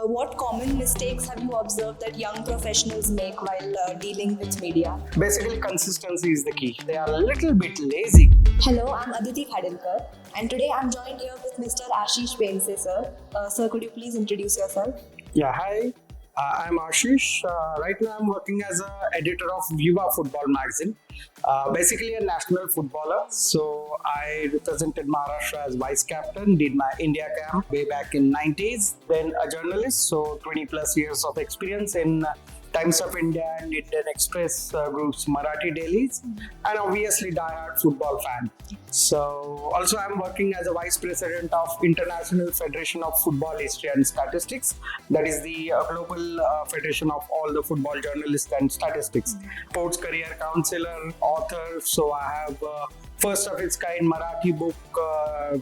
What common mistakes have you observed that young professionals make while dealing with media? Basically, consistency is the key. They are a little bit lazy. Hello, I'm Aditi Khadilkar, and today I'm joined here with Mr. Ashish Pendse, sir. Sir, could you please introduce yourself? Yeah, hi. I'm Ashish. Right now, I'm working as a editor of Viva Football magazine. Basically, a national footballer. So I represented Maharashtra as vice captain. Did my India camp way back in 90s. Then a journalist. So 20 plus years of experience in Times of India and Indian Express groups, Marathi dailies, and obviously diehard football fan. So also I'm working as a vice president of International Federation of Football History and Statistics. That is the global federation of all the football journalists and statistics. Sports career counselor, author. So I have first of its kind Marathi book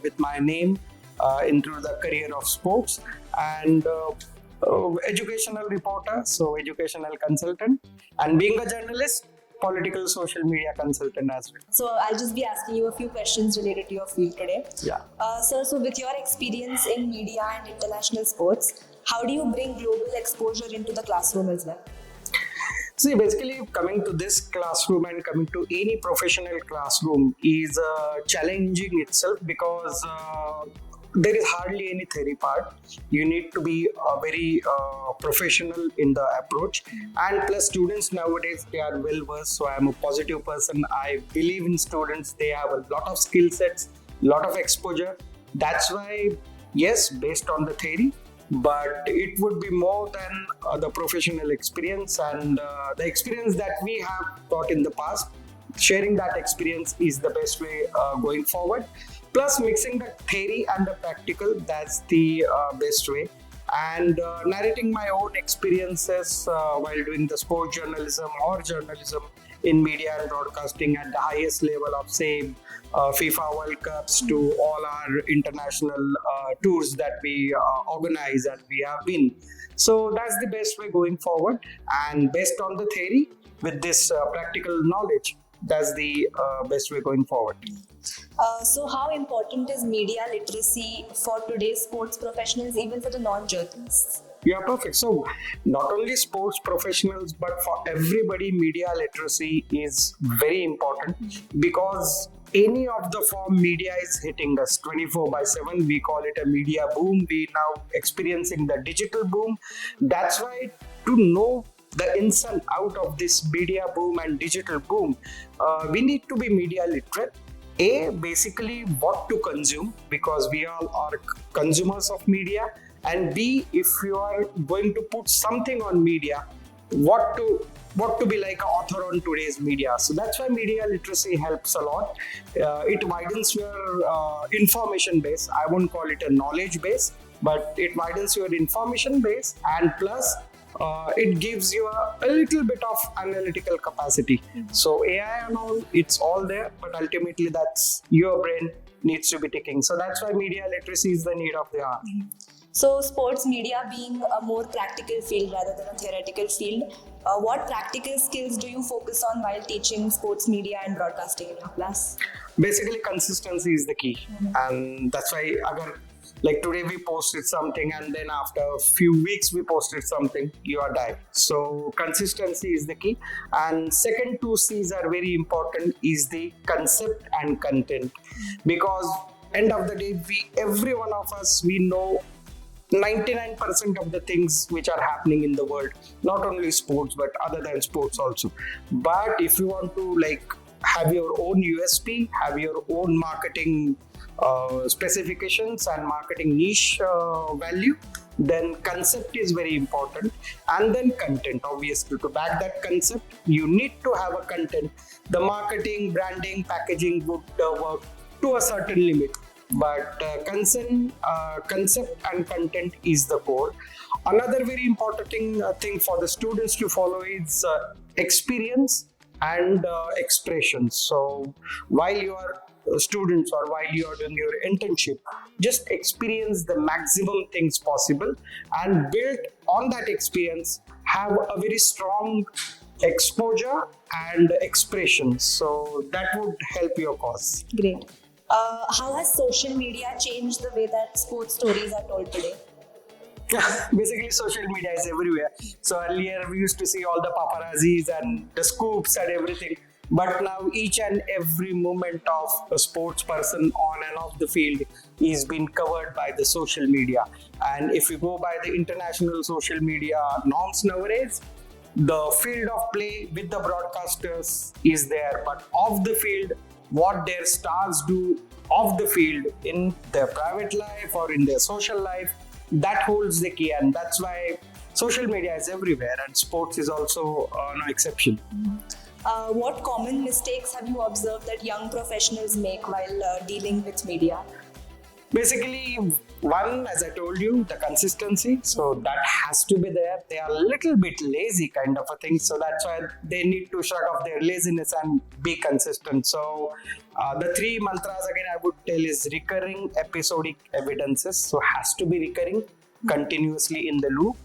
with my name into the career of sports and. Educational reporter, so educational consultant, and being a journalist, political social media consultant as well. So I'll just be asking you a few questions related to your field today. Yeah. Sir, so with your experience in media and international sports, how do you bring global exposure into the classroom as well? See, basically, coming to this classroom and coming to any professional classroom is challenging itself because there is hardly any theory part. You need to be very professional in the approach, and plus students nowadays they are well versed. So I am a positive person. I believe in students. They have a lot of skill sets, lot of exposure. That's why, yes, based on the theory, but it would be more than the professional experience and the experience that we have got in the past. Sharing that experience is the best way going forward. Plus, mixing the theory and the practical, that's the best way. And narrating my own experiences while doing the sport journalism or journalism in media and broadcasting at the highest level of, say, FIFA World Cups to all our international tours that we organize and we have been. So that's the best way going forward. And based on the theory, with this practical knowledge, that's the best way going forward. So how important is media literacy for today's sports professionals, even for the non-journalists? Yeah, perfect. So, not only sports professionals, but for everybody, media literacy is very important because any of the form media is hitting us 24/7. We call it a media boom. We now experiencing the digital boom. That's why to know the ins and out of this media boom and digital boom, we need to be media literate. A, basically what to consume because we all are consumers of media, and B, if you are going to put something on media, what to be like an author on today's media. So that's why media literacy helps a lot. It widens your information base. I won't call it a knowledge base, but it widens your information base, and plus it gives you a little bit of analytical capacity. So AI and all, it's all there, but ultimately that's your brain needs to be ticking. So that's why media literacy is the need of the hour. So sports media being a more practical field rather than a theoretical field, what practical skills do you focus on while teaching sports media and broadcasting in your class? Basically, consistency is the key, and that's why like today we posted something and then after a few weeks we posted something, you are dying. So consistency is the key. And second two C's are very important, is the concept and content, because end of the day every one of us, we know 99% of the things which are happening in the world, not only sports but other than sports also. But if you want to like have your own USP, have your own marketing specifications and marketing niche value, then concept is very important, and then content. Obviously, to back that concept, you need to have a content. The marketing, branding, packaging would work to a certain limit, but concept and content is the core. Another very important thing for the students to follow is experience and expressions. So while you are students or while you are doing your internship, just experience the maximum things possible and build on that experience, have a very strong exposure and expression. So that would help your cause. Great. How has social media changed the way that sports stories are told today? Basically, social media is everywhere. So earlier we used to see all the paparazzis and the scoops and everything. But now each and every moment of a sports person on and off the field is being covered by the social media. And if you go by the international social media norms nowadays, the field of play with the broadcasters is there, but off the field, what their stars do off the field in their private life or in their social life, that holds the key, and that's why social media is everywhere, and sports is also no exception. What common mistakes have you observed that young professionals make while dealing with media? Basically, one, as I told you, the consistency. So that has to be there. They are a little bit lazy, kind of a thing. So that's why they need to shrug off their laziness and be consistent. So the three mantras again I would tell is recurring, episodic, evidences. So has to be recurring continuously in the loop.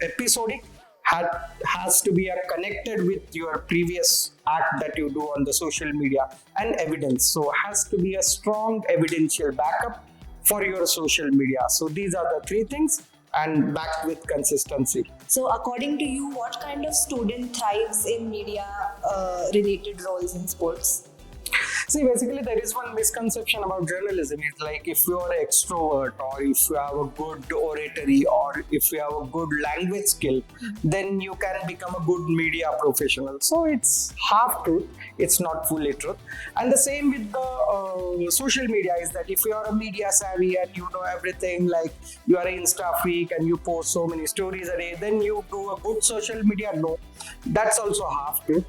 Episodic has to be connected with your previous act that you do on the social media, and evidence. So has to be a strong evidential backup for your social media. So these are the three things, and backed with consistency. So, according to you, what kind of student thrives in media related roles in sports? See, basically, there is one misconception about journalism. It's like if you are an extrovert, or if you have a good oratory, or if you have a good language skill, then you can become a good media professional. So it's half truth, it's not fully truth. And the same with the social media is that if you are a media savvy and you know everything, like you are an Insta freak and you post so many stories a day, then you do a good social media. No, that's also half truth.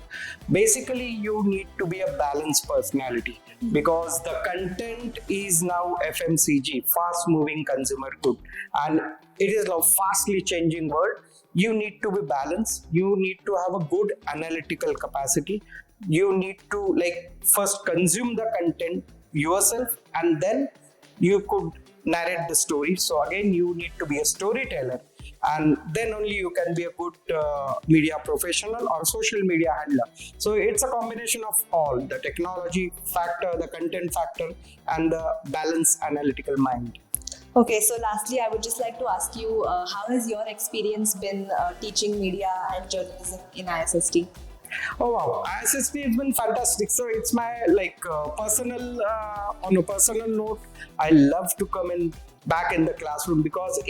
Basically, you need to be a balanced personality, because the content is now FMCG, fast moving consumer good, and it is a fastly changing world. You need to be balanced, you need to have a good analytical capacity, you need to first consume the content yourself, and then you could narrate the story. So again, you need to be a storyteller, and then only you can be a good media professional or social media handler. So it's a combination of all: the technology factor, the content factor, and the balanced analytical mind. Okay, so lastly, I would just like to ask you, how has your experience been teaching media and journalism in ISST? Oh wow, ISST has been fantastic. So it's my personal on a personal note, I love to come in back in the classroom, because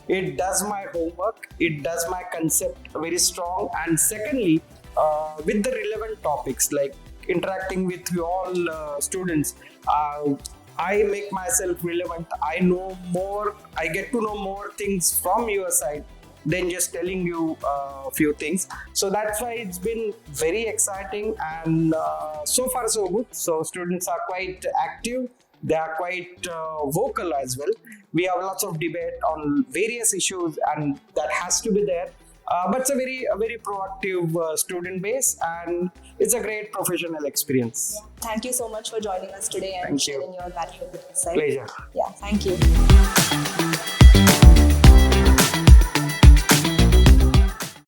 it does my homework, it does my concept very strong, and secondly, with the relevant topics, like interacting with you all students, I make myself relevant. I know more, I get to know more things from your side than just telling you a few things. So that's why it's been very exciting, and so far so good. So students are quite active, they are quite vocal as well. We have lots of debate on various issues, and that has to be there. But it's a very proactive student base, and it's a great professional experience. Thank you so much for joining us today and Thank you. sharing your valuable insight. Pleasure. Yeah, thank you.